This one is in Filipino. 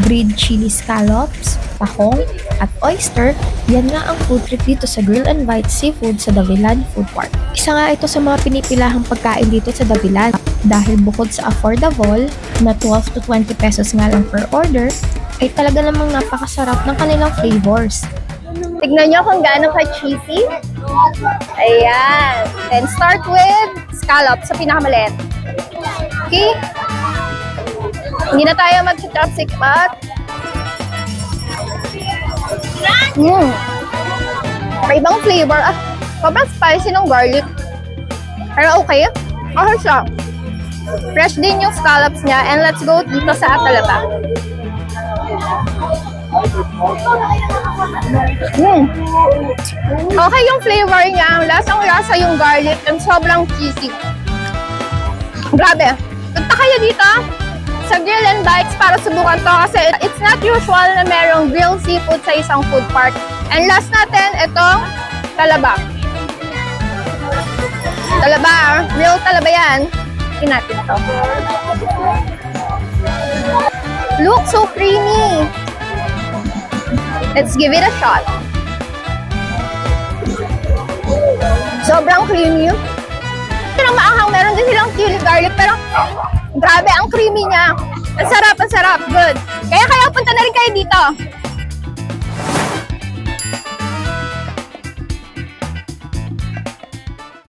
grilled chili scallops, tahong, at oyster, yan nga ang food trip dito sa Grill and Bite Seafood sa Davilan Food Park. Isa nga ito sa mga pinipilahang pagkain dito sa Davilan dahil bukod sa affordable na 12 to 20 pesos nga lang per order, ay talaga namang napakasarap ng kanilang flavors. Tignan nyo kung gaano ka-cheesy. Ayan. Then start with scallops sa pinakamaliit. Okay? Hindi na tayo mag-chopstick pat. May ibang flavor. Sobrang spicy ng garlic. Pero okay. Okay siya. Fresh din yung scallops niya. And let's go dito sa talaba. Okay yung flavor niya. Lasang-lasa yung garlic and sobrang cheesy. Grabe. Punta kayo dito sa Grill and Bites para subukan to kasi it's not usual na merong grilled seafood sa isang food park. And last natin, itong talaba. Talaba, real talaba yan. Tingnan natin to. Look, so creamy. Let's give it a shot. Sobrang creamy. Pero maanghang, meron din silang chili garlic, pero grabe, ang creamy niya. Ang sarap, ang sarap. Good. Kaya punta na rin kayo dito.